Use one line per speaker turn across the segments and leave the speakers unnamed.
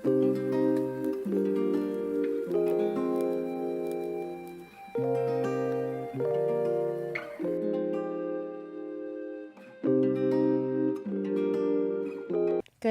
Good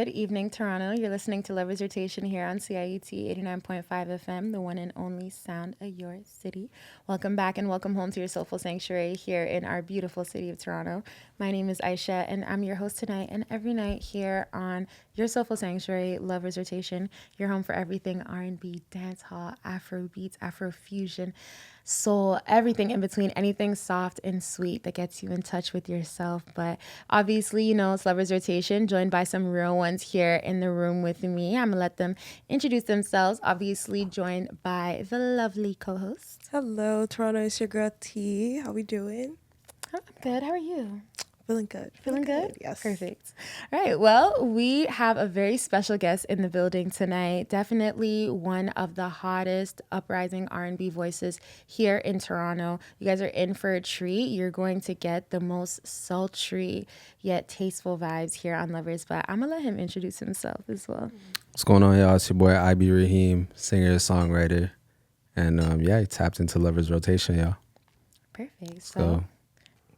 evening, Toronto. You're listening to Lovers Rotation here on CIUT 89.5 FM, the one and only sound of your city. Welcome back and welcome home to your soulful sanctuary here in our beautiful city of Toronto. My name is Aisha, and I'm your host tonight and every night here on your soulful sanctuary, Lovers Rotation, your home for everything R&B, dancehall, Afro beats, Afro fusion, soul, everything in between, anything soft and sweet that gets you in touch with yourself. But obviously, you know, it's Lovers Rotation, joined by some real ones here in the room with me. I'm gonna let them introduce themselves, obviously joined by the lovely co-host.
Hello, Toronto, it's your girl T. How we doing?
I'm good. How are you?
Feeling good.
Feeling good?
Yes.
Perfect. All right. Well, we have a very special guest in the building tonight. Definitely one of the hottest uprising R&B voices here in Toronto. You guys are in for a treat. You're going to get the most sultry yet tasteful vibes here on Lovers. But I'm going to let him introduce himself as well.
What's going on, y'all? It's your boy iBXRHM, singer, songwriter. And yeah, he tapped into Lovers Rotation, y'all.
Perfect. So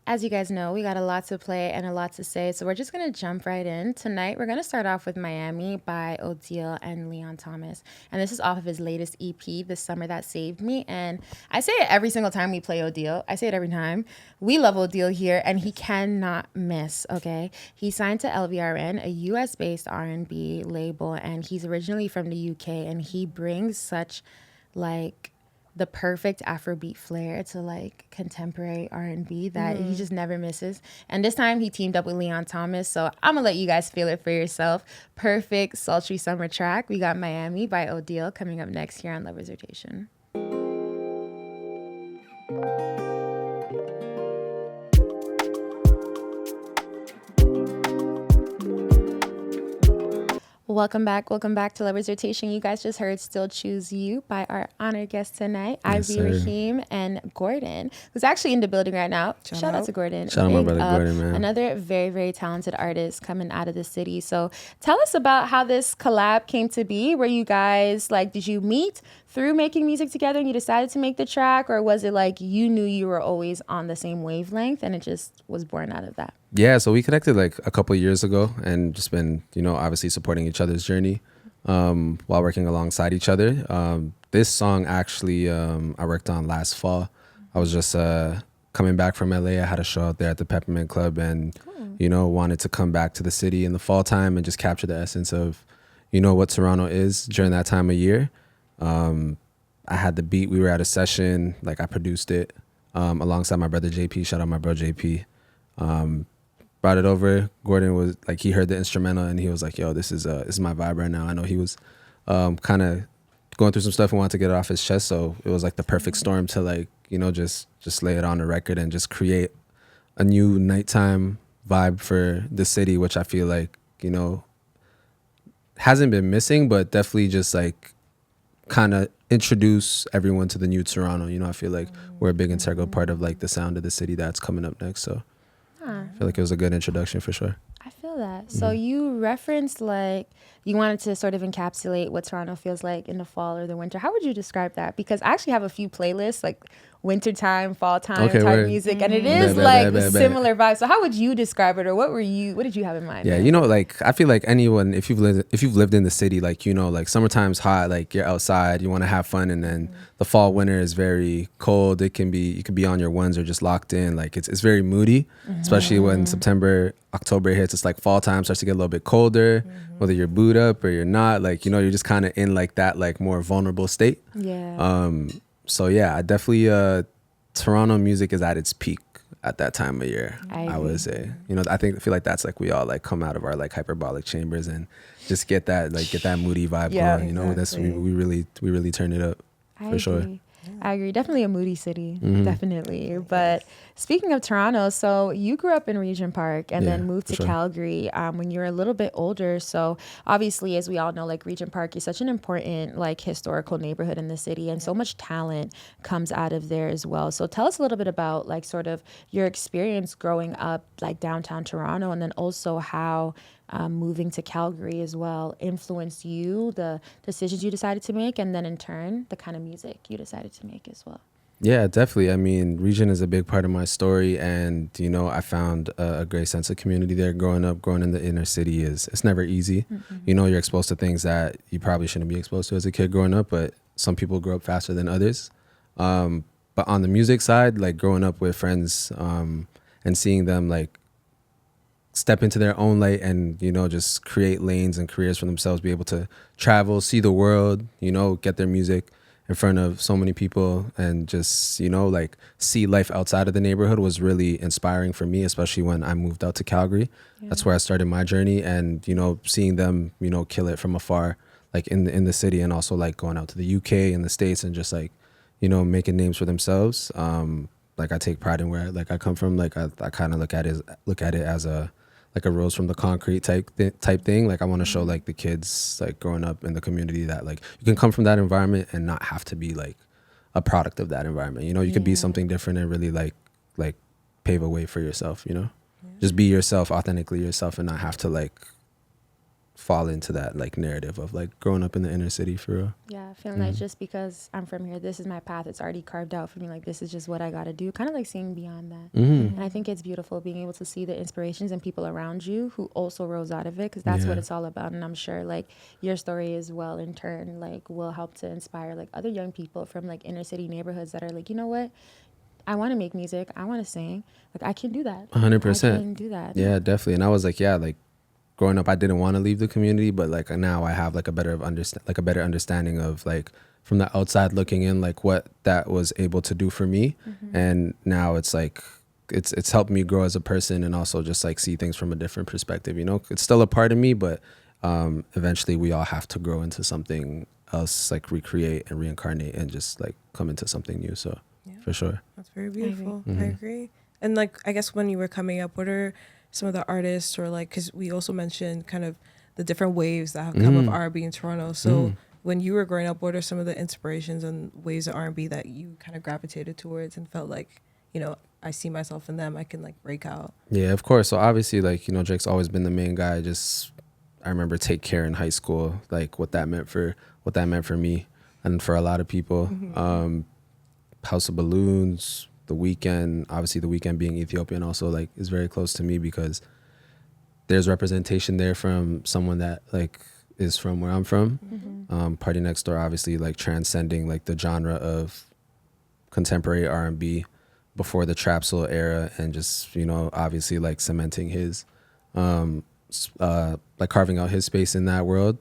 as you guys know, we got a lot to play and a lot to say, so we're just going to jump right in. Tonight, we're going to start off with Miami by Odile and Leon Thomas. And this is off of his latest EP, The Summer That Saved Me. And I say it every single time we play Odile. I say it every time. We love Odile here, and he cannot miss, okay? He signed to LVRN, a US-based R&B label, and he's originally from the UK, and he brings such, like, the perfect Afrobeat flair to like contemporary R&B that he just never misses. And this time he teamed up with Leon Thomas. So I'm gonna let you guys feel it for yourself. Perfect sultry summer track. We got Miami by Odile coming up next here on Lovers Rotation. Welcome back to Lovers Rotation. You guys just heard Still Choose You by our honored guest tonight,
Yes,
iBXRHM and Gordon, who's actually in the building right now. Shout out to Gordon.
Shout out my brother Gordon, man.
Another very, very talented artist coming out of the city. So tell us about how this collab came to be. Were you guys, like, did you meet through making music together and you decided to make the track? Or was it like you knew you were always on the same wavelength and it just was born out of that?
Yeah, so we connected like a couple of years ago and just been, you know, obviously supporting each other's journey while working alongside each other. This song actually I worked on last fall. I was just coming back from LA. I had a show out there at the Peppermint Club and, you know, wanted to come back to the city in the fall time and just capture the essence of, you know, what Toronto is during that time of year. I had the beat. We were at a session. Like, I produced it alongside my brother JP. Shout out my bro JP. Brought it over. Gordon was like, he heard the instrumental and he was like, yo, this is my vibe right now. I know he was kind of going through some stuff and wanted to get it off his chest. So it was like the perfect storm to, like, you know, just lay it on the record and just create a new nighttime vibe for the city, which I feel like, you know, hasn't been missing, but definitely just like kind of introduce everyone to the new Toronto. You know, I feel like we're a big integral part of like the sound of the city that's coming up next. So I feel like it was a good introduction for sure.
I feel that. So you referenced like you wanted to sort of encapsulate what Toronto feels like in the fall or the winter. How would you describe that? Because I actually have a few playlists like wintertime, fall time type music, and it is similar vibes. So how would you describe it, or what did you have in mind?
Yeah, you know, like I feel like anyone, if you've lived in the city, like, you know, like summertime's hot, like you're outside, you want to have fun, and then the fall winter is very cold. You could be on your ones or just locked in. Like it's very moody, especially when September, October hits. It's like fall time starts to get a little bit colder, whether you're booed up or you're not. Like, you know, you're just kind of in like that like more vulnerable state.
Yeah.
So yeah, I definitely Toronto music is at its peak at that time of year. I would say, you know, I feel like that's like we all like come out of our like hyperbolic chambers and just get that moody vibe going. You know, that's we really turn it up for sure.
I agree. Definitely a moody city. Definitely. But speaking of Toronto, so you grew up in Regent Park and then moved to Calgary when you were a little bit older. So obviously, as we all know, like Regent Park is such an important like historical neighborhood in the city, and so much talent comes out of there as well. So tell us a little bit about like sort of your experience growing up like downtown Toronto, and then also how moving to Calgary as well influenced you, the decisions you decided to make, and then in turn, the kind of music you decided to make as well?
Yeah, definitely. I mean, region is a big part of my story, and you know, I found a great sense of community there. Growing up, growing in the inner city it's never easy. You know, you're exposed to things that you probably shouldn't be exposed to as a kid growing up, but some people grow up faster than others. But on the music side, like growing up with friends and seeing them like step into their own light and, you know, just create lanes and careers for themselves, be able to travel, see the world, you know, get their music in front of so many people and just, you know, like see life outside of the neighborhood was really inspiring for me, especially when I moved out to Calgary.
Yeah.
That's where I started my journey, and, you know, seeing them, you know, kill it from afar, like in the city, and also like going out to the UK and the States and just like, you know, making names for themselves. Like I take pride in where like I come from. Like I kind of look at it as a like a rose from the concrete type thing. Like I want to show like the kids like growing up in the community that like you can come from that environment and not have to be like a product of that environment. You know, you could be something different and really like pave a way for yourself, you know. Just be yourself, authentically yourself, and not have to like fall into that like narrative of like growing up in the inner city for real.
Yeah, feeling like just because I'm from here, this is my path. It's already carved out for me. Like, this is just what I got to do. Kind of like seeing beyond that. And I think it's beautiful being able to see the inspirations and people around you who also rose out of it, because that's what it's all about. And I'm sure like your story as well, in turn, like will help to inspire like other young people from like inner city neighborhoods that are like, you know what? I want to make music. I want to sing. Like, I can do that.
100%.
I can do that.
Yeah, definitely. And I was like, yeah, like growing up, I didn't want to leave the community, but like now I have like a better understanding of like from the outside looking in, like what that was able to do for me. And now it's like it's helped me grow as a person, and also just like see things from a different perspective. You know, it's still a part of me, but eventually we all have to grow into something else, like recreate and reincarnate and just like come into something new. So for sure,
That's very beautiful. I agree. And like, I guess when you were coming up, what are some of the artists, or like, because we also mentioned kind of the different waves that have come of R&B in Toronto. So when you were growing up, what are some of the inspirations and waves of R&B that you kind of gravitated towards and felt like, you know, I see myself in them, I can like break out?
Yeah, of course. So obviously, like, you know, Drake's always been the main guy. I remember Take Care in high school, like what that meant for me and for a lot of people. House of Balloons, The Weeknd, obviously The Weeknd being Ethiopian also like is very close to me, because there's representation there from someone that like is from where I'm from. Party Next Door, obviously like transcending like the genre of contemporary R&B before the trap soul era, and just, you know, obviously like cementing his like carving out his space in that world.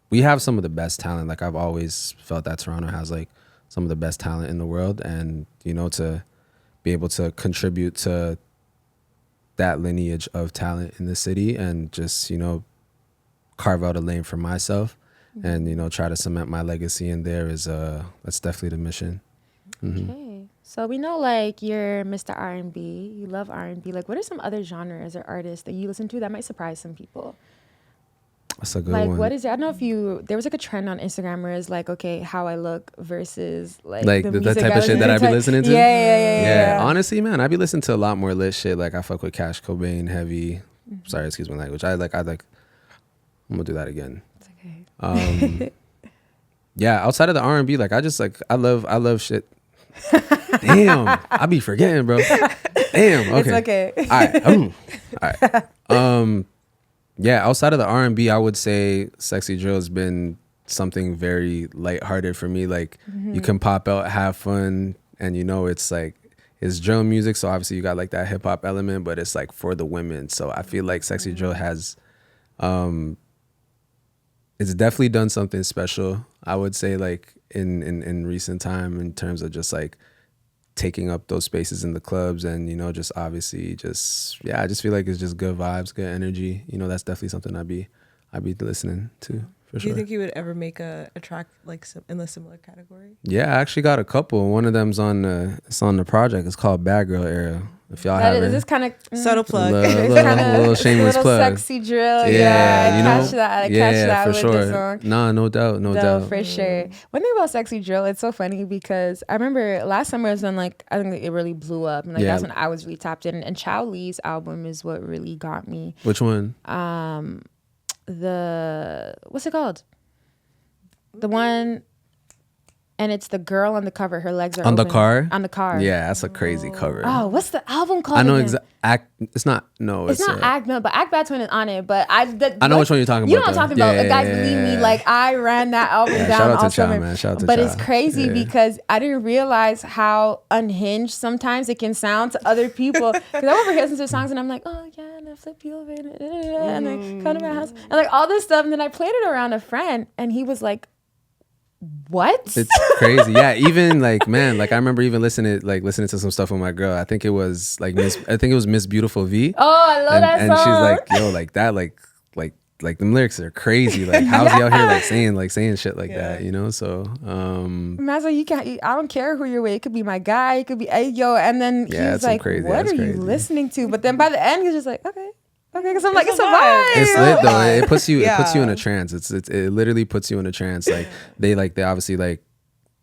We have some of the best talent. Like I've always felt that Toronto has like some of the best talent in the world, and, you know, to be able to contribute to that lineage of talent in the city and just, you know, carve out a lane for myself and, you know, try to cement my legacy in there is that's definitely the mission.
Okay. So we know like you're Mr. R&B, you love R&B. Like, what are some other genres or artists that you listen to that might surprise some people?
That's a good
Like,
one.
what is it? I don't know if there was like a trend on Instagram where it's like, okay, how I look versus like
the
music
type of shit that I be listening to?
Yeah.
Honestly, man, I be listening to a lot more lit shit. Like I fuck with Cash Cobain heavy. Sorry, excuse my language. I like I'm gonna do that again.
It's okay.
Yeah, outside of the R&B, like I love shit. Damn, I be forgetting, bro. Damn. Okay.
It's okay.
All right. Yeah, outside of the R&B, I would say Sexy Drill has been something very lighthearted for me. Like you can pop out, have fun, and, you know, it's like it's drill music, so obviously you got like that hip hop element, but it's like for the women. So I feel like Sexy Drill has it's definitely done something special, I would say, like in recent time, in terms of just like taking up those spaces in the clubs, and, you know, just obviously just I just feel like it's just good vibes, good energy. You know, that's definitely something I'd be listening to for
Do
sure.
you think you would ever make a track like in a similar category?
Yeah, I actually got a couple. One of them's on the project. It's called Bad Girl Era. If y'all
That
haven't,
is this kind of
Subtle plug.
little shameless
little
plug.
sexy drill.
Yeah,
I
you know,
catch that. I
yeah,
catch that
for
with
sure.
the song.
Nah, no doubt, no doubt.
For sure. One thing about sexy drill, it's so funny because I remember last summer was when like I think it really blew up, and like that's when I was really tapped in. And Chow Lee's album is what really got me.
Which one?
The what's it called? The one. And it's the girl on the cover. Her legs are
On the
open.
car?
On the car.
Yeah, that's a crazy cover.
Oh, what's the album called?
I know
again?
exactly. It's not. No,
It's not Act No, but Act Bad Twin is on it. But I
know which one you're talking
You know
about,
what I'm talking
though.
about.
Yeah,
Guys,
yeah,
believe me,
yeah.
like I ran that album down
shout out to
all
Chow,
summer.
man. Shout out to
But
Chow.
it's crazy
Yeah.
because I didn't realize how unhinged sometimes it can sound to other people. Because I over here listening to songs and I'm like, oh yeah, and I flip you over and then come to my house and like all this stuff. And then I played it around a friend and he was like, what?
It's crazy. Yeah, even like, man, like I remember even listening to some stuff with my girl. I think it was Miss Beautiful V.
Oh, I love that
and
song.
she's like, yo, like that, like them lyrics are crazy. Like how's he out here like saying shit like that, you know? So
Man's like, I don't care who you're with. It could be my guy. It could be hey yo. And then he's like,
crazy.
what
That's
are
crazy.
you listening to? But then by the end, he's just like, okay. Because I'm like, it's a vibe.
It's lit though. It puts you
Yeah.
in a trance. It literally puts you in a trance. Like they obviously like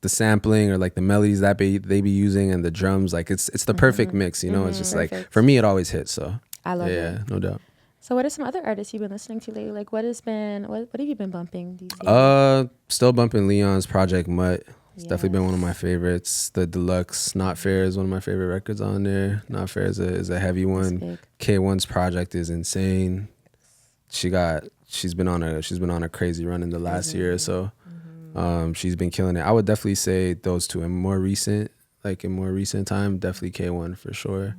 the sampling or like the melodies that they be using and the drums. Like it's the perfect mix, you know? It's just like for me it always hits. So
I love it.
Yeah, no doubt.
So what are some other artists you've been listening to lately? Like what have you been bumping these days?
Still bumping Leon's Project Mutt. It's definitely been one of my favorites. The Deluxe Not Fair is one of my favorite records on there. Not Fair is a heavy one. K1's project is insane. She's been on a crazy run in the last year or so. She's been killing it. I would definitely say those two. In more recent time, definitely K1 for sure.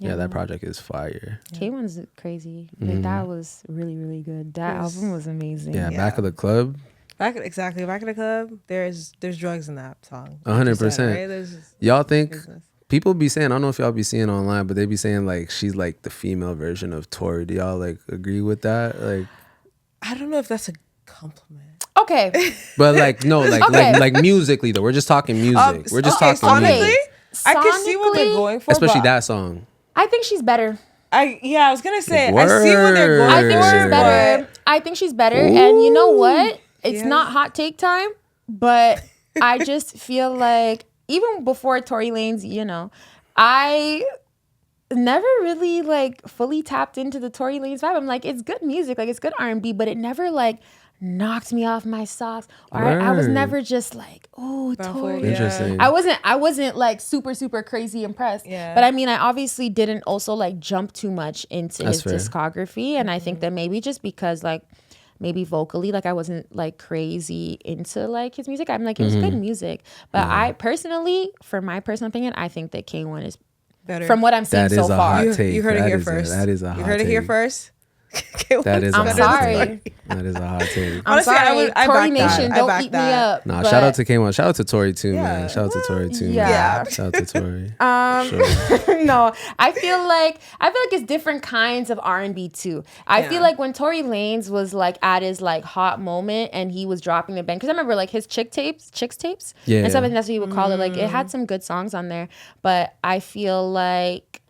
Yeah, that project is fire.
K1's crazy. Like that was really, really good. That album was amazing.
Yeah, Back of the Club.
Back of the club. There's drugs in that song.
100%.
Right?
Y'all think
business.
people be saying? I don't know if y'all be seeing online, but they be saying like she's like the female version of Tori. Do y'all like agree with that? Like,
I don't know if that's a compliment.
Okay.
but like no, like
Okay.
like musically though. We're just talking music. We're just talking
sonically,
music,
I can see what they're
Sonically,
going for.
especially
but
that song.
I think she's better.
I was gonna say I see what they're going
I
for.
think she's
Word.
better. I think she's better. And you know what? It's
Yes.
not hot take time, but I just feel like even before Tory Lanez, you know, I never really like fully tapped into the Tory Lanez vibe. I'm like, it's good music, like it's good R&B, but it never like knocked me off my socks. Or I was
Word.
never just like, oh, Tory.
Yeah.
Interesting.
I wasn't like super crazy impressed.
Yeah.
But I mean, I obviously didn't also like jump too much into
That's
his
fair.
discography. And I think that maybe just because like maybe vocally, like I wasn't like crazy into like his music. I'm like, it was good music. But I personally, for my personal opinion, I think that K1 is
Better.
from what I'm seeing
That
so
is a
far.
hot take.
You heard it
That
here
is
first.
that is a hot
You heard it here
take.
first.
That is a
I'm
hot
sorry.
take. That is a hot take.
I'm
Honestly,
sorry.
I
Tory
back that.
Nation,
I
don't
back
eat me
that.
up.
Nah,
but-
shout out to K1. Shout out to Tori too,
Yeah.
man. Shout out to Tori too.
Yeah.
Man. Shout out to Tori. Sure.
No, I feel like it's different kinds of R&B too. I feel like when Tory Lanez was like at his like hot moment and he was dropping the band, because I remember like his chicks tapes,
Yeah.
and stuff. I think that's what he would call it. Like it had some good songs on there, but I feel like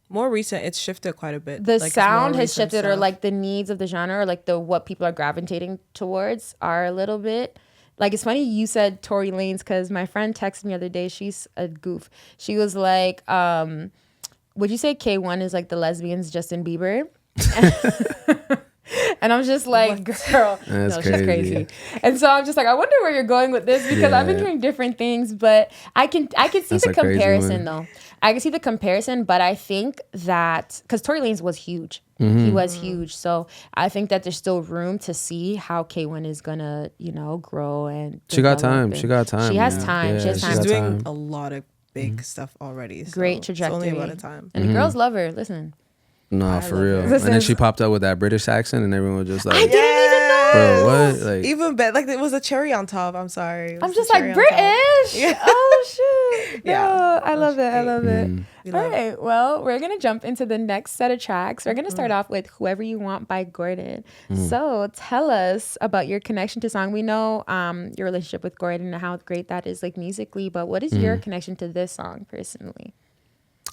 More recent, it's shifted quite a bit.
the
Like, it's
sound
more
has
recent
shifted, or
stuff.
like the needs of the genre, or like the what people are gravitating towards are a little bit. Like it's funny you said Tory Lanez because my friend texted me the other day. She's a goof. She was like, "Would you say K1 is like the lesbians Justin Bieber?" And I'm just like, girl,
That's
no, she's
crazy.
crazy. And so I'm just like, I wonder where you're going with this because I've been
Yeah.
hearing different things, but I can see
That's
the
a crazy
comparison
one.
though. I can see the comparison, but I think that because Tory Lanez was huge, he was huge. So I think that there's still room to see how K1 is gonna, grow and
She got
develop
time.
and-
She got time.
She has
man.
time. She
Yeah,
has
she's
time.
doing
time.
a lot of big stuff already. So
Great
It's
trajectory.
only about a time.
And the girls love her. Listen,
Nah, for
love
real.
it.
And then she popped up with that British accent, and everyone was just like,
I didn't even
Bro, what? Like,
Even better. Like, it was a cherry on top. I'm sorry.
I'm just like, British.
Yeah.
Oh shoot. No,
Yeah.
I love it. I love it.
We
All
love
right. Well, we're gonna jump into the next set of tracks. We're gonna start off with "Whoever You Want" by Gordon. So tell us about your connection to song. We know your relationship with Gordon and how great that is, like musically. But what is your connection to this song personally?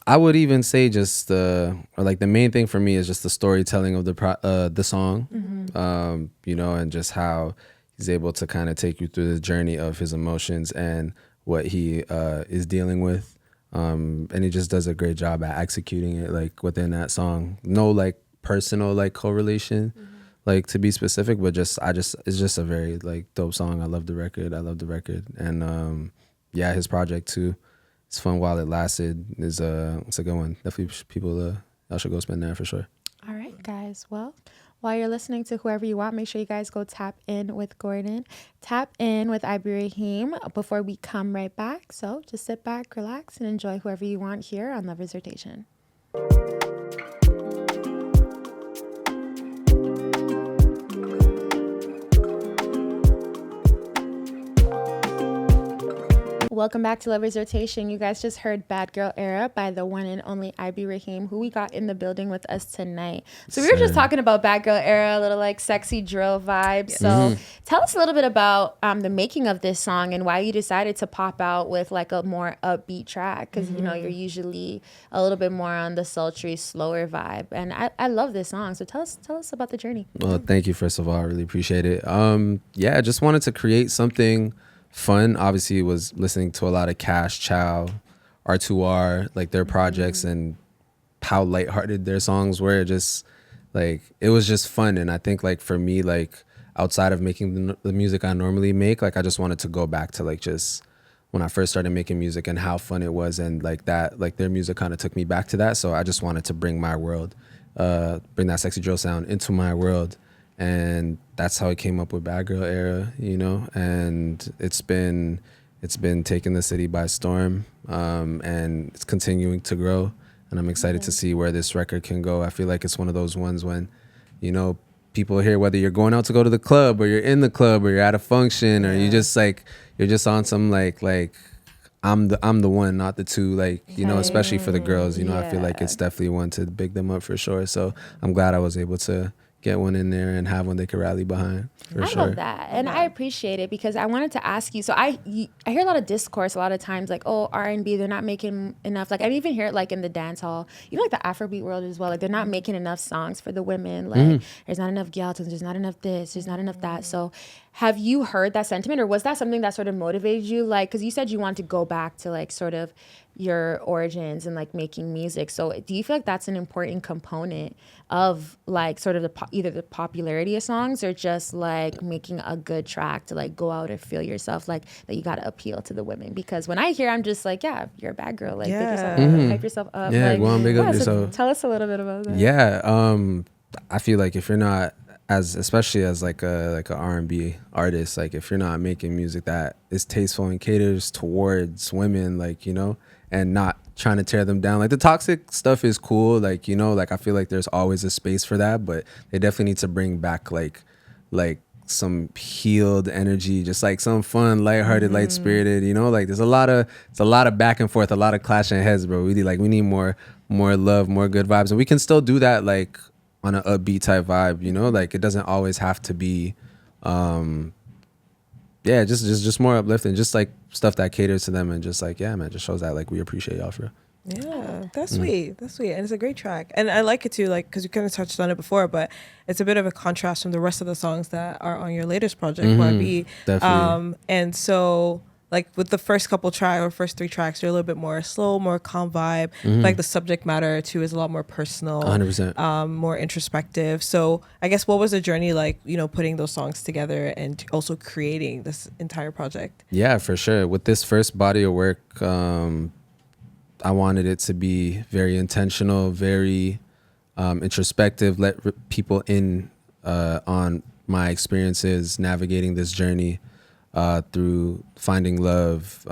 I would even say just or like the main thing for me is just the storytelling of the song, you know, and just how he's able to kind of take you through the journey of his emotions and what he is dealing with, and he just does a great job at executing it like within that song. No like personal like correlation, like to be specific, but it's just a very like dope song. I love the record, and yeah, his project too. It's fun while it lasted. It's a good one. Definitely people y'all should go spend that for sure.
All right, guys. Well, while you're listening to Whoever You Want, make sure you guys go tap in with Gordon. Tap in with iBXRHM before we come right back. So just sit back, relax, and enjoy Whoever You Want here on Lover's Rotation. Welcome back to Lover's Rotation. You guys just heard Bad Girl Era by the one and only iBXRHM, who we got in the building with us tonight. So we were just talking about Bad Girl Era, a little like sexy drill vibe. So tell us a little bit about the making of this song and why you decided to pop out with like a more upbeat track. Because, you know, you're usually a little bit more on the sultry, slower vibe. And I love this song. So tell us about the journey.
Well, thank you, first of all. I really appreciate it. Yeah, I just wanted to create something fun. Obviously was listening to a lot of Cash Chow, R2R, like their projects, and how lighthearted their songs were. Just like it was just fun. And I think like for me, like outside of making the music I normally make, like I just wanted to go back to like just when I first started making music and how fun it was, and like that, like their music kind of took me back to that. So I just wanted to bring my world, bring that sexy drill sound into my world. And that's how I came up with Bad Girl Era, you know, and it's been taking the city by storm, and it's continuing to grow, and I'm excited to see where this record can go. I feel like it's one of those ones when, you know, people hear whether you're going out to go to the club or you're in the club or you're at a function or you just like, you're just on some like I'm the one, not the two, like, you know, especially for the girls, you know, I feel like it's definitely one to big them up for sure. So I'm glad I was able to get one in there and have one they could rally behind for sure.
I love that, and I appreciate it because I wanted to ask you. So I hear a lot of discourse a lot of times, like, oh, R&B, they're not making enough. Like I even hear it like in the dance hall, you know, like the Afrobeat world as well. Like they're not making enough songs for the women. Like there's not enough gyaltons, there's not enough this, there's not enough that. So have you heard that sentiment, or was that something that sort of motivated you? Like, because you said you wanted to go back to like sort of your origins and like making music. So do you feel like that's an important component of like sort of either the popularity of songs or just like making a good track to like go out and feel yourself, like that you got to appeal to the women? Because when I hear, I'm just like, yeah, you're a bad girl, like pick yourself up, hype yourself up.
Yeah,
like,
go on, big up
so
yourself.
tell us a little bit about that.
Yeah, I feel like if you're not, especially as like a R&B artist, like if you're not making music that is tasteful and caters towards women, like, you know, and not trying to tear them down, like the toxic stuff is cool, like, you know, like I feel like there's always a space for that, but they definitely need to bring back like some healed energy, just like some fun, lighthearted, light spirited, you know, like it's a lot of back and forth, a lot of clashing heads, bro. We need more love, more good vibes, and we can still do that like on an upbeat type vibe, you know, like it doesn't always have to be just more uplifting, just like stuff that caters to them, and just like, yeah, man, just shows that like we appreciate y'all for real.
Yeah, that's sweet. That's sweet. And it's a great track. And I like it too, like, because you kind of touched on it before, but it's a bit of a contrast from the rest of the songs that are on your latest project, YB.
Definitely.
And so, like, with the first couple tracks or first 3 tracks, you're a little bit more slow, more calm vibe. Like, the subject matter too is a lot more personal,
100%.
more introspective. So, I guess what was the journey like, you know, putting those songs together and also creating this entire project?
Yeah, for sure. With this first body of work, I wanted it to be very intentional, very introspective, let people in on my experiences navigating this journey through finding love,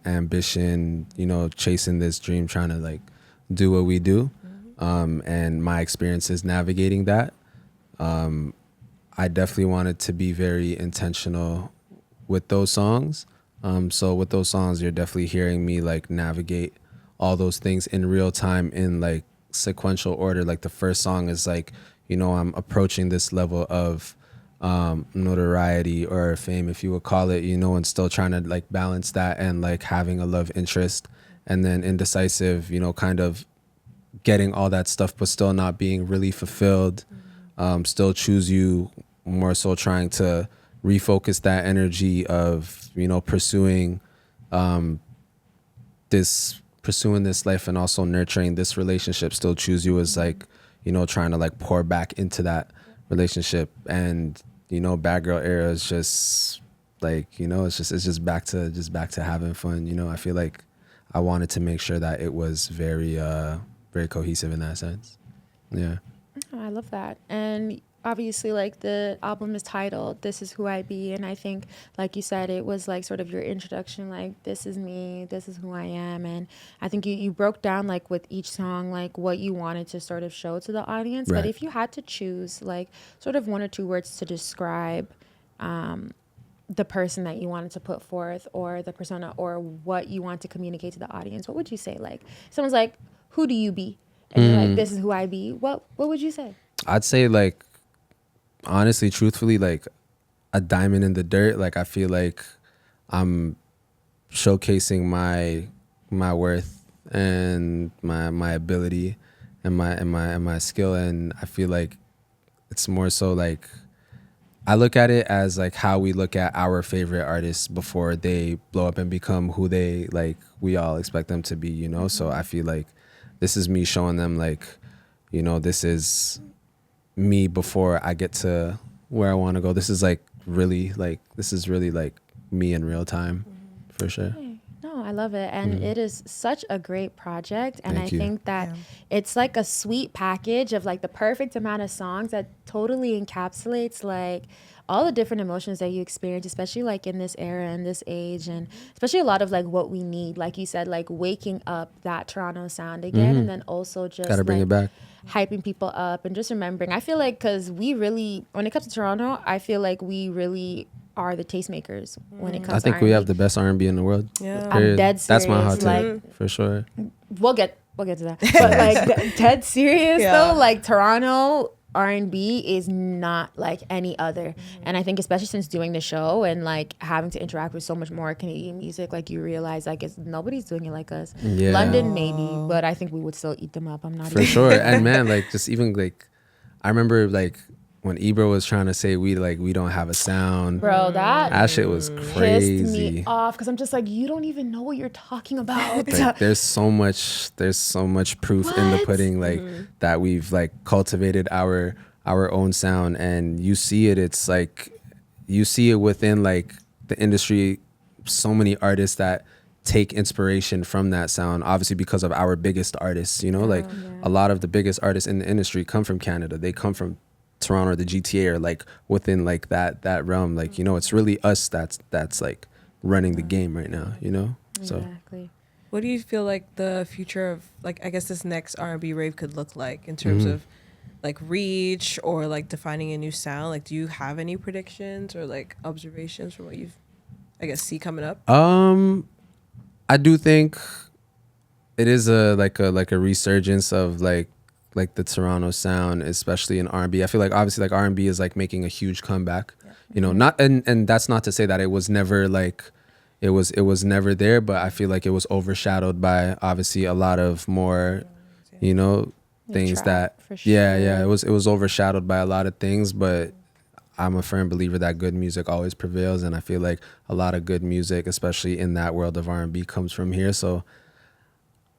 ambition, you know, chasing this dream, trying to like do what we do, and my experiences navigating that. I definitely wanted to be very intentional with those songs. So with those songs, you're definitely hearing me like navigate all those things in real time in like sequential order. Like the first song is like, you know, I'm approaching this level of notoriety or fame, if you would call it, you know, and still trying to like balance that and like having a love interest. And then Indecisive, you know, kind of getting all that stuff but still not being really fulfilled. Still Choose You, more so trying to refocus that energy of, you know, pursuing this life and also nurturing this relationship. Still Choose You is like, you know, trying to like pour back into that relationship. And, you know, Bad Girl Era is just like, you know, it's just back to having fun. You know, I feel like I wanted to make sure that it was very very cohesive in that sense. Yeah.
Oh, I love that. And obviously, like, the album is titled This Is Who I Be. And I think, like you said, it was like sort of your introduction, like, this is me, this is who I am. And I think you broke down, like, with each song, like, what you wanted to sort of show to the audience.
Right.
But if you had to choose, like, sort of one or two words to describe the person that you wanted to put forth, or the persona, or what you want to communicate to the audience, what would you say? Like, someone's like, who do you be? And you're like, this is who I be. What would you say?
I'd say, like, honestly, truthfully, like a diamond in the dirt. Like, I feel like I'm showcasing my worth and my ability and my skill. And I feel like it's more so like, I look at it as like how we look at our favorite artists before they blow up and become who they, like, we all expect them to be, you know? So I feel like this is me showing them, like, you know, this is me before I get to where I want to go. This is really like me in real time, for sure.
No, I love it. And it is such a great project. And
Thank
I
you.
think that it's like a sweet package of like the perfect amount of songs that totally encapsulates like all the different emotions that you experience, especially like in this era and this age, and especially a lot of like what we need, like you said, like waking up that Toronto sound again, and then also just
Gotta bring
like,
it back.
hyping people up and just remembering. I feel like, because we really, when it comes to Toronto, I feel like we really are the tastemakers when it comes to
I think
R&B.
we have the best R&B in the world.
Yeah.
I'm dead
That's my hot
serious,
take,
like,
for sure.
we'll get to that. But like dead serious though, like Toronto R&B is not like any other. And I think especially since doing the show and like having to interact with so much more Canadian music, like you realize like nobody's doing it like us.
Yeah.
London maybe, but I think we would still eat them up. I'm not
For
even
sure. And man, like, just even like, I remember like when Ebro was trying to say we don't have a sound.
Bro, that
Shit was
pissed
crazy.
me off, because I'm just like, you don't even know what you're talking about.
Like, there's so much proof in the pudding, like that we've like cultivated our own sound, and you see it. It's like you see it within like the industry. So many artists that take inspiration from that sound, obviously because of our biggest artists. You know, like a lot of the biggest artists in the industry come from Canada. They come from Toronto or the GTA, or like within like that realm. Like, you know, it's really us that's like running the game right now, you know? So
Exactly.
What do you feel like the future of, like, I guess this next R&B rave could look like in terms of like reach or like defining a new sound? Like, do you have any predictions or like observations from what you've, I guess, see coming up?
I do think it is a resurgence of like the Toronto sound, especially in R&B. I feel like obviously like R&B is like making a huge comeback. You know, not and that's not to say that it was never like it was never there, but I feel like it was overshadowed by obviously a lot of more, you know, things that
for sure.
it was overshadowed by a lot of things. But I'm a firm believer that good music always prevails, and I feel like a lot of good music, especially in that world of R&B, comes from here. So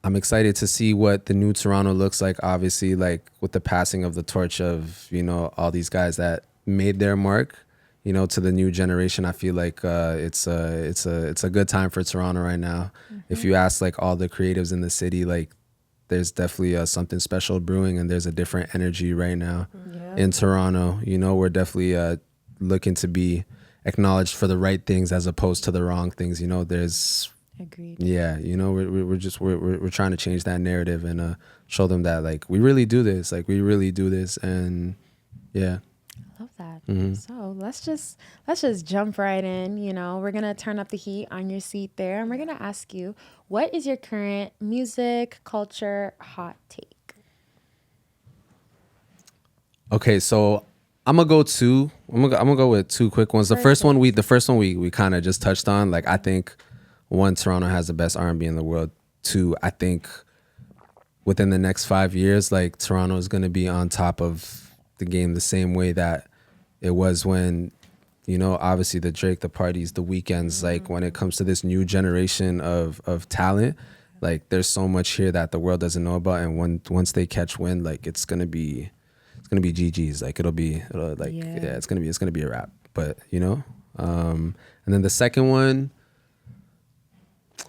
I'm excited to see what the new Toronto looks like, obviously, like with the passing of the torch of, you know, all these guys that made their mark, you know, to the new generation. I feel like it's a good time for Toronto right now. If you ask like all the creatives in the city, like there's definitely something special brewing, and there's a different energy right now in Toronto. You know, we're definitely looking to be acknowledged for the right things as opposed to the wrong things. You know, there's
Agreed.
yeah, you know, we're trying to change that narrative and show them that like we really do this, and yeah.
Love that. So let's just jump right in. You know, we're gonna turn up the heat on your seat there, and we're gonna ask you, what is your current music culture hot take?
Okay, so I'm gonna go two. I'm gonna go with two quick ones. The first one we kind of just touched on. Like, I think one, Toronto has the best R&B in the world. Two, I think within the next 5 years, like, Toronto is gonna be on top of the game the same way that it was when, you know, obviously the Drake, the parties, the weekends. Like, when it comes to this new generation of talent, like, there's so much here that the world doesn't know about, and once they catch wind, like, it's gonna be GG's. Like, it'll be it's gonna be a wrap. But, you know, and then the second one,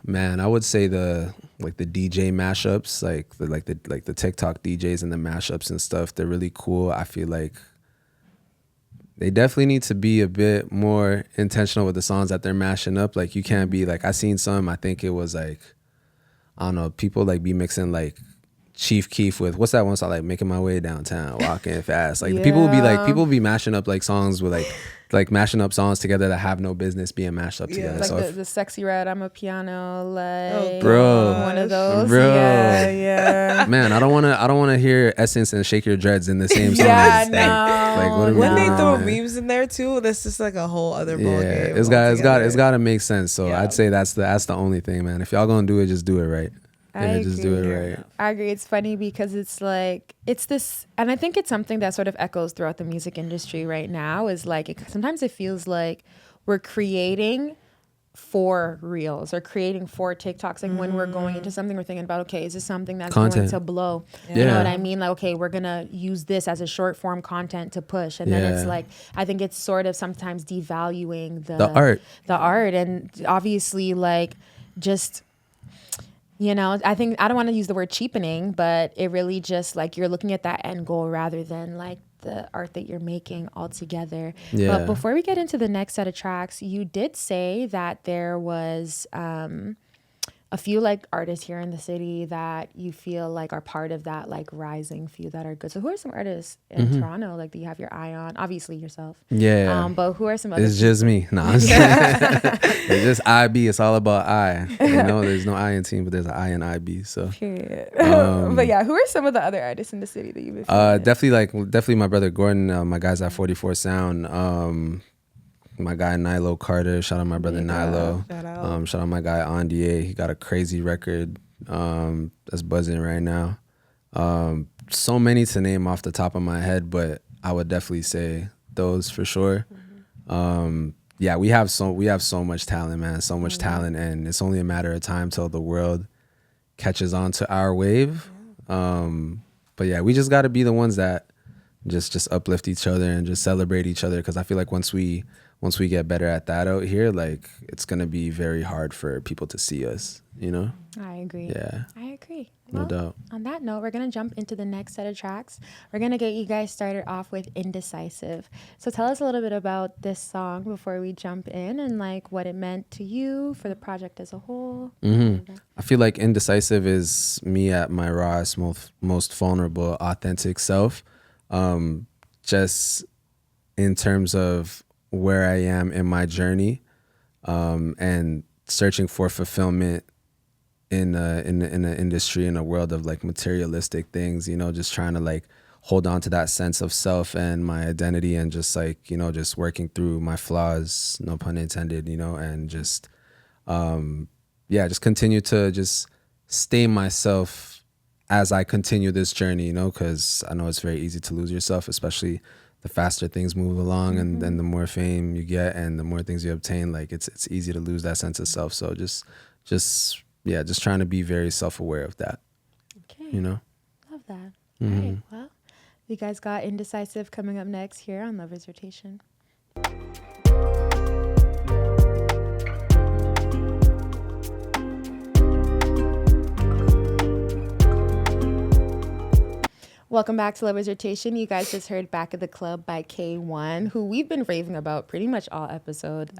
man, I would say the DJ mashups, like the TikTok DJs and the mashups and stuff. They're really cool. I feel like they definitely need to be a bit more intentional with the songs that they're mashing up. Like, you can't be like, I seen some, I think it was like, I don't know, people like be mixing like Chief Keef with, what's that one song, like, making my way downtown, walking fast. Like, people will be mashing up like songs with like mashing up songs together that have no business being mashed up together.
Like,
so
the Sexy Red, I'm a Piano, like,
bro,
one of those.
bro,
Yeah.
man, I don't want to hear Essence and Shake Your Dreads in the same song.
Yeah,
Like, what are we
When they
doing,
throw
man?
memes in there too, that's just like a whole other ball game.
It's got to make sense. So I'd say that's the only thing, man. If y'all gonna do it, just do it right. Just do it right.
I agree. It's funny because it's like, it's this, and I think it's something that sort of echoes throughout the music industry right now, is like, sometimes it feels like we're creating for reels or creating for TikToks. Like, when we're going into something, we're thinking about, okay, is this something that's going to blow? You know what I mean? Like, okay, we're going to use this as a short form content to push. And then it's like, I think it's sort of sometimes devaluing the art. And obviously, like, just, you know, I think, I don't want to use the word cheapening, but it really just, like, you're looking at that end goal rather than like the art that you're making altogether.
Yeah.
But before we get into the next set of tracks, you did say that there was a few like artists here in the city that you feel like are part of that like rising few that are good. So who are some artists in Toronto like that you have your eye on? Obviously yourself.
Yeah.
But who are some other
It's just me. No, I'm just it's just IB. It's all about I. You know, there's no I in team, but there's an I in IB. So
period. But yeah, who are some of the other artists in the city that you've been feeling?
Definitely my brother Gordon, my guys at 44 Sound. My guy Nilo Carter, shout out my brother Nilo. Shout out my guy Andie. He got a crazy record that's buzzing right now. So many to name off the top of my head, but I would definitely say those for sure. Yeah, we have so much talent, man. So much talent, and it's only a matter of time till the world catches on to our wave. But yeah, we just got to be the ones that just uplift each other and just celebrate each other, because I feel like once we get better at that out here, like, it's gonna be very hard for people to see us, you know?
I agree.
Yeah.
I agree.
No
Well,
doubt.
On that note, we're going to jump into the next set of tracks. We're going to get you guys started off with Indecisive. So tell us a little bit about this song before we jump in, and like what it meant to you, for the project as a whole.
I feel like Indecisive is me at my rawest, most vulnerable, authentic self. Just in terms of where I am in my journey, and searching for fulfillment in an industry, in a world of like materialistic things, you know, just trying to like hold on to that sense of self and my identity, and just like, you know, just working through my flaws, no pun intended, you know, and just just continue to just stay myself as I continue this journey, you know, because I know it's very easy to lose yourself, especially the faster things move along, and then the more fame you get and the more things you obtain, like it's easy to lose that sense of self. So just trying to be very self-aware of that.
Okay.
You know?
Love that. All right. Well, you guys got Indecisive coming up next here on Lover's Rotation. Welcome back to Lovers Rotation. You guys just heard Back of the Club by K1, who we've been raving about pretty much all episode,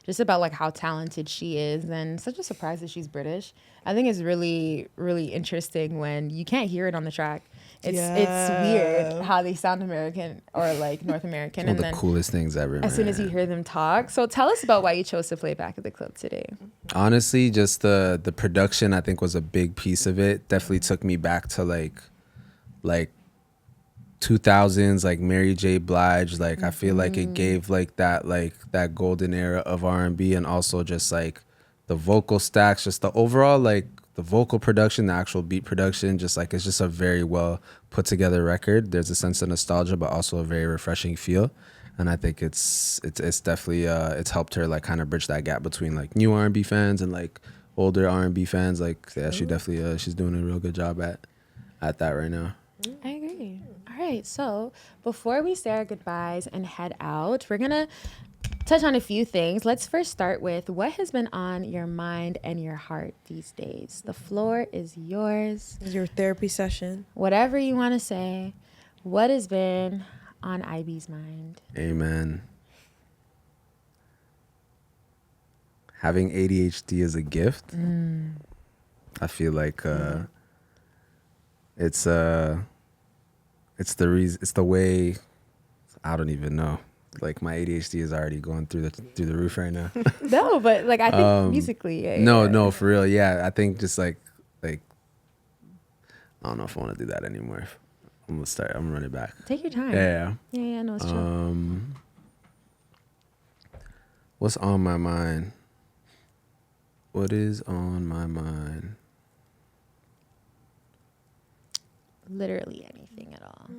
just about like how talented she is, and such a surprise that she's British. I think it's really, really interesting when you can't hear it on the track. It's weird how they sound American or like North American.
One of the coolest things ever.
As soon as you hear them talk. So tell us about why you chose to play Back of the Club today.
Honestly, just the production I think was a big piece of it. Definitely took me back to like 2000s, like Mary J. Blige. Like I feel like it gave like that golden era of R&B, and also just like the vocal stacks, just the overall like the vocal production, the actual beat production, just like it's just a very well put together record. There's a sense of nostalgia, but also a very refreshing feel. And I think it's definitely it's helped her like kind of bridge that gap between like new R&B fans and like older R&B fans. Like yeah, she definitely she's doing a real good job at that right now.
I agree. All right, so before we say our goodbyes and head out, we're gonna touch on a few things. Let's first start with what has been on your mind and your heart these days. The floor is yours.
It's your therapy session.
Whatever you want to say. What has been on IB's mind?
Amen. Having ADHD is a gift. I feel like it's the reason, it's the way, I don't even know. Like my ADHD is already going through the roof right now.
No, but like I think musically. Yeah,
No, for real. Yeah, I think just like I don't know if I want to do that anymore. I'm gonna run it back.
Take your time.
Yeah.
Yeah, no, it's true.
What's on my mind? What is on my mind?
Literally anything at all.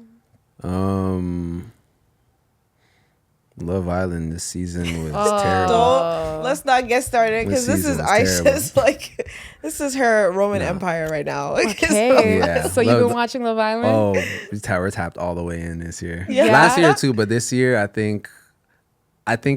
Love Island this season was terrible.
Let's not get started because this is Aisha's like this is her Roman Empire right now.
Okay.
Yeah.
So you've been watching Love Island?
Oh, we're tapped all the way in this year.
Yeah.
Last year too, but this year I think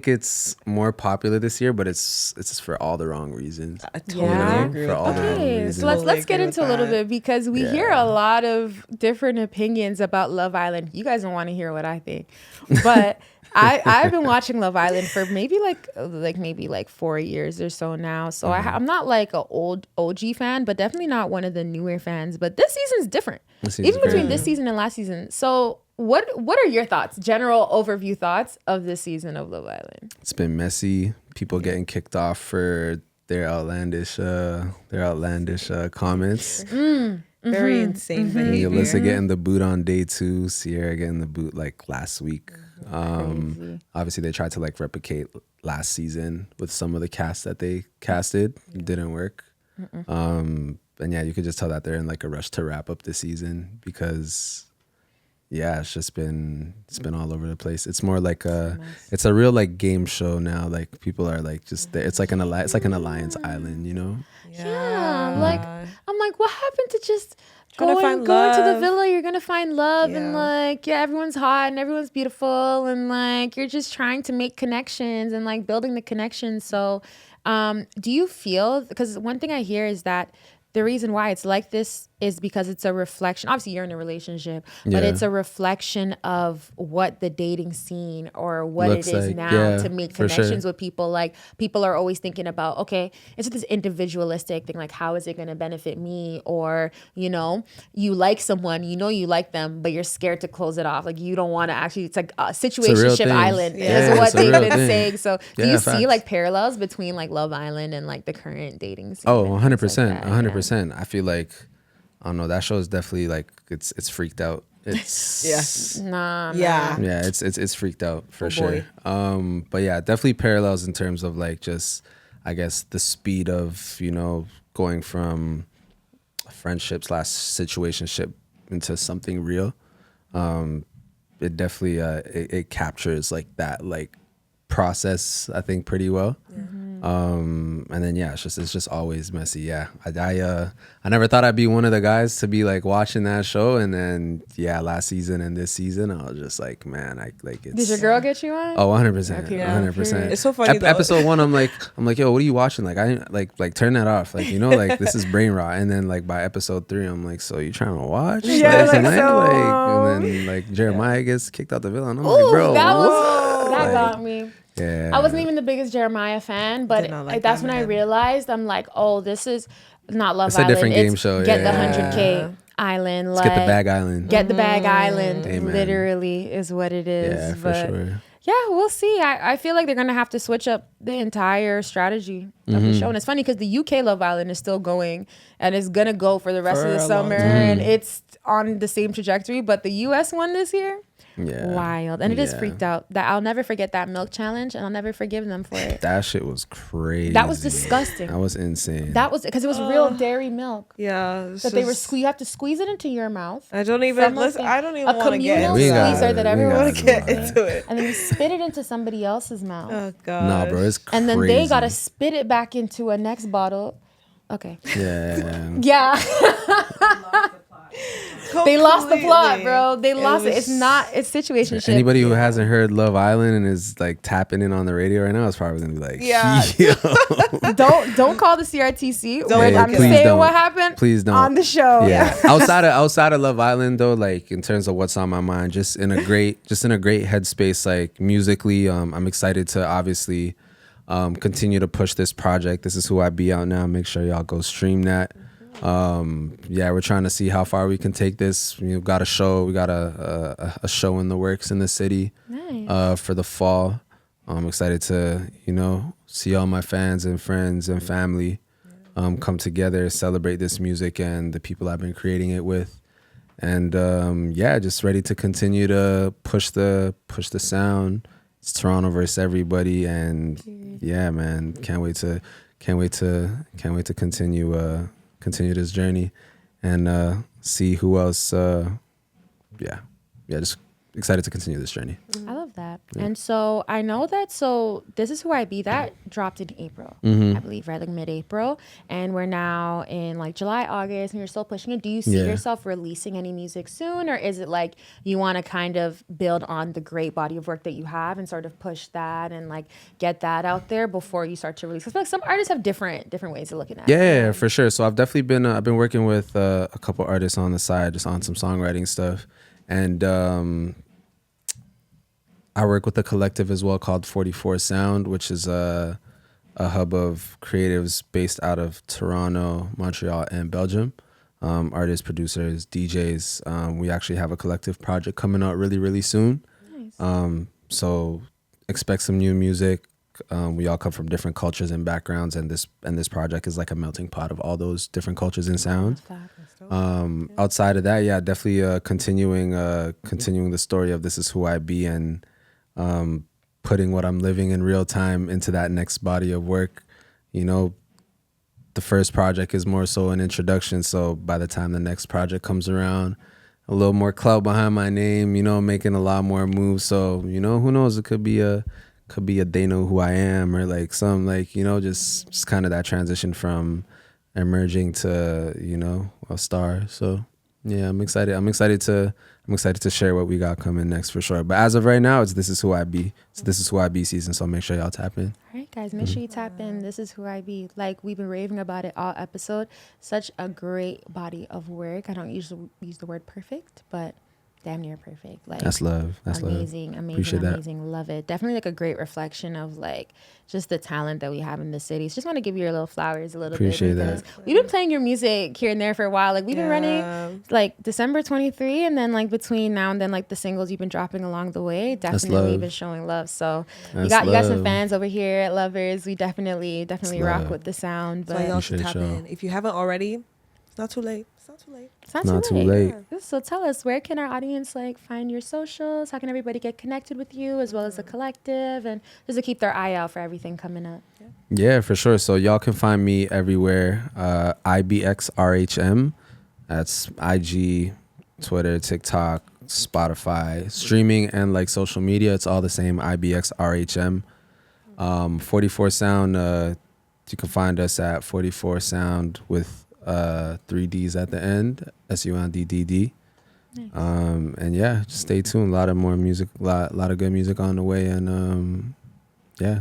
it's more popular this year, but it's just for all the wrong reasons.
I totally agree
for
with
all
that.
the wrong
Okay,
reasons.
so let's
Totally
get
agree
into a
with
little
that.
bit because we hear a lot of different opinions about Love Island. You guys don't want to hear what I think, but I've been watching Love Island for maybe like 4 years or so now. So I'm not like an old OG fan, but definitely not one of the newer fans. But this season's different, even between this season and last season. So what are your thoughts? General overview thoughts of this season of Love Island?
It's been messy. People getting kicked off for their outlandish comments.
Very insane behavior.
Alyssa getting the boot on day 2, Sierra getting the boot like last week. Obviously they tried to like replicate last season with some of the cast that they casted. It didn't work. And yeah, you could just tell that they're in like a rush to wrap up the season because yeah, it's been all over the place. It's more like it's a real like game show now. Like people are like just there. It's like an Alliance Island, you know?
Yeah, like I'm like, what happened to just
Trying to
going
find
to the
love.
villa? You're gonna find love, and
Yeah.
like everyone's hot and everyone's beautiful, and like you're just trying to make connections and like building the connections. So, do you feel? Because one thing I hear is that the reason why it's like this is because it's a reflection. Obviously, you're in a relationship, but it's a reflection of what the dating scene or what
Looks
it is
like,
now
yeah,
to make
for sure.
connections with people. Like people are always thinking about, okay, it's this individualistic thing. Like, how is it going to benefit me? Or, you know, you like someone, you know, you like them, but you're scared to close it off. Like you don't want to actually. It's like a
real
situationship
thing.
island
Yeah,
is what
it's a
they've
real
been
thing.
saying. So do
Yeah,
you see
facts.
like parallels between like Love Island and like the current dating scene?
Oh,
and things
100%,
like that?
100%. I feel like, I don't know, that show is definitely like, it's freaked out. It's
Yes.
Nah,
Yeah.
man.
Yeah, it's freaked out for
Oh,
sure.
boy.
But yeah, definitely parallels in terms of like just, I guess, the speed of, you know, going from a friendship / situationship into something real. It definitely it captures like that like process, I think, pretty well. And then it's just always messy. Yeah, I never thought I'd be one of the guys to be like watching that show, and then last season and this season I was just like, man, I like it's.
Did your girl get you on?
Oh, 100%,
Okay,
100%.
It's so funny though.
Episode 1, I'm like, yo, what are you watching? Like, I like turn that off. Like, like this is brain rot. And then like by episode 3, I'm like, so you trying to watch?
Yeah,
like,
like, so.
and then like Jeremiah gets kicked out the villa. And I'm
Ooh,
like, bro,
that got me.
Yeah.
I wasn't even the biggest Jeremiah fan, but that's when I realized I'm like, oh, this is not Love Island.
It's a different game show.
Get the 100K Island.
Let's get the Bag Island.
Get the Bag Island.
Amen.
Literally is what it is.
Yeah, for sure.
Yeah, we'll see. I feel like they're going to have to switch up the entire strategy of the show. And it's funny because the UK Love Island is still going and it's going to go for the rest of the summer. And it's on the same trajectory. But the US one this year, wild. And it is freaked out. That I'll never forget that milk challenge and I'll never forgive them for it.
That shit was crazy.
That was disgusting.
That was insane.
That was because it was real dairy milk.
Yeah.
That they were you have to squeeze it into your mouth.
I don't even listen. I don't even want to get
into
into
it. Squeezer that everyone
want to get into it.
And then you spit it into somebody else's mouth.
Oh god.
Nah, bro, it's crazy.
And then they gotta spit it back into a next bottle. Okay.
Yeah.
Yeah. They lost the plot, bro. They lost it. It's situationship.
Anybody who hasn't heard Love Island and is like tapping in on the radio right now is probably gonna be like,
don't call the CRTC.
I'm
saying what happened.
Please don't
on the show.
Yeah. outside of Love Island though, like in terms of what's on my mind, just in a great headspace, like musically. I'm excited to obviously continue to push this project. This is Who I Be out now. Make sure y'all go stream that. We're trying to see how far we can take this. We've got a show. We got a show in the works in the city.
Nice.
For the fall. I'm excited to see all my fans and friends and family come together, celebrate this music and the people I've been creating it with, and just ready to continue to push the sound. It's Toronto versus everybody, and man, can't wait to continue this journey and see who else. Just excited to continue this journey.
I love that. Yeah. And so I know that, This Is Who I Be, that dropped in April, I believe, right? Like mid-April. And we're now in like July, August, and you're still pushing it. Do you see yourself releasing any music soon? Or is it like you want to kind of build on the great body of work that you have and sort of push that and like get that out there before you start to release? Because like some artists have different ways of looking at it.
Yeah, for sure. So I've definitely been, I've been working with a couple artists on the side, just on some songwriting stuff. And I work with a collective as well called 44 Sound, which is a hub of creatives based out of Toronto, Montreal, and Belgium. Artists, producers, DJs. We actually have a collective project coming out really, really soon.
Nice.
So expect some new music. We all come from different cultures and backgrounds, and this project is like a melting pot of all those different cultures and sounds. Outside of that, definitely continuing the story of This Is Who I Be, and putting what I'm living in real time into that next body of work. The first project is more so an introduction, so by the time the next project comes around, a little more clout behind my name, making a lot more moves. So who knows, it could be a They Know Who I Am, or like some like just kind of that transition from emerging to a star. So I'm excited to share what we got coming next for sure. But as of right now, it's This Is Who I Be. So This Is Who I Be season, so make sure y'all tap in.
All right, guys, make sure you tap in. This Is Who I Be. Like we've been raving about it all episode. Such a great body of work. I don't usually use the word perfect, but damn near perfect. Like
that's love. That's
amazing,
love.
amazing, amazing. Love it. Definitely like a great reflection of like just the talent that we have in the cities. Just want to give you your little flowers a little
Appreciate
bit.
That.
We've been playing your music here and there for a while. Like we've been running like December 23, and then like between now and then like the singles you've been dropping along the way. Definitely been showing love. So you got some fans over here at Lovers. We definitely rock with the sound. But
so y'all should tap in. If you haven't already, it's not too late.
It's not too late. So tell us, where can our audience like find your socials? How can everybody get connected with you as well as the collective, and just to keep their eye out for everything coming up?
Yeah, for sure. So y'all can find me everywhere. iBXRHM. That's IG, Twitter, TikTok, Spotify, streaming, and like social media. It's all the same. iBXRHM. 44 Sound, you can find us at 44 Sound with 3 Ds at the end, SUNDDD.
Nice.
And yeah, just stay tuned. A lot of more music, lot of good music on the way. And yeah.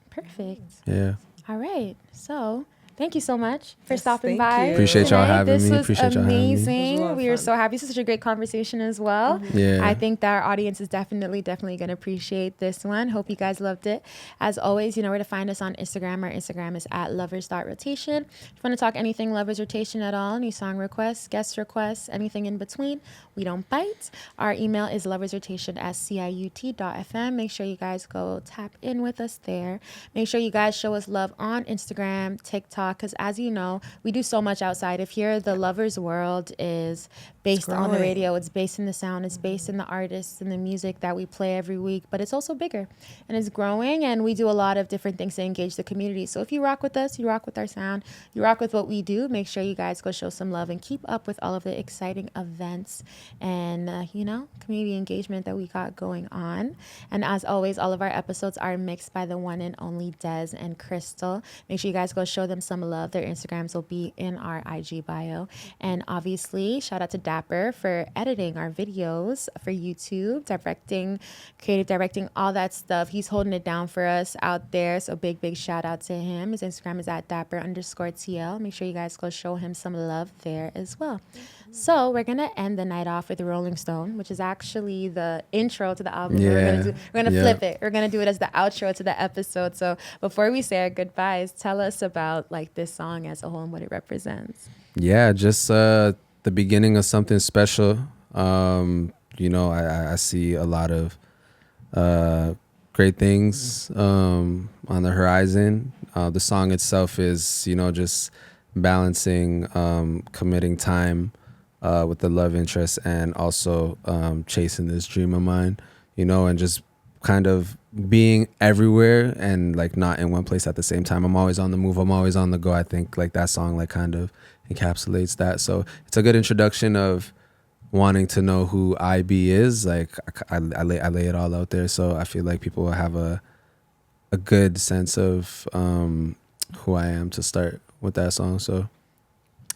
Perfect.
Yeah.
All right. So thank you so much for
Yes,
stopping
thank
by.
you.
Appreciate y'all
tonight.
having
This
me.
was
Appreciate y'all having me.
amazing.
It was a lot of
We are
fun.
so happy. Such a great conversation as well.
Yeah.
I think that our audience is definitely going to appreciate this one. Hope you guys loved it. As always, you know where to find us on Instagram. Our Instagram is at lovers.rotation. If you want to talk anything lovers rotation at all, any song requests, guest requests, anything in between, we don't bite. Our email is loversrotation@ciut.fm. Make sure you guys go tap in with us there. Make sure you guys show us love on Instagram, TikTok, because as you know, we do so much outside of here. The lovers world is based on the
growing.
radio. It's based in the sound. It's based in the artists and the music that we play every week. But it's also bigger and it's growing. And we do a lot of different things to engage the community. So if you rock with us, you rock with our sound, you rock with what we do, make sure you guys go show some love and keep up with all of the exciting events and, community engagement that we got going on. And as always, all of our episodes are mixed by the one and only Des and Crystal. Make sure you guys go show them some love. Their Instagrams will be in our IG bio. And obviously, shout out to Dapper for editing our videos for YouTube, directing, creative directing, all that stuff. He's holding it down for us out there. So big shout out to him. His Instagram is at Dapper_TL. Make sure you guys go show him some love there as well. So we're going to end the night off with Rolling Stone, which is actually the intro to the album.
Yeah.
We're going to flip it. We're going to do it as the outro to the episode. So before we say our goodbyes, tell us about like this song as a whole and what it represents.
Yeah, just the beginning of something special. I see a lot of great things on the horizon. The song itself is, just balancing committing time with the love interest and also chasing this dream of mine, and just kind of being everywhere and like not in one place at the same time. I'm always on the move. I'm always on the go. I think like that song like kind of encapsulates that. So it's a good introduction of wanting to know who IB is. Like I lay it all out there. So I feel like people will have a good sense of who I am to start with that song. So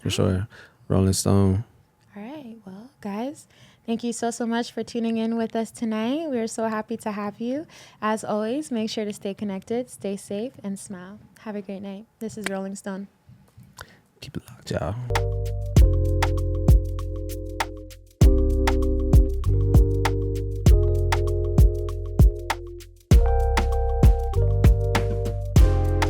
for sure, Rolling Stone.
All right. Well, guys, thank you so much for tuning in with us tonight. We're so happy to have you. As always, make sure to stay connected, stay safe, and smile. Have a great night. This is Rolling Stone.
Keep it locked, y'all.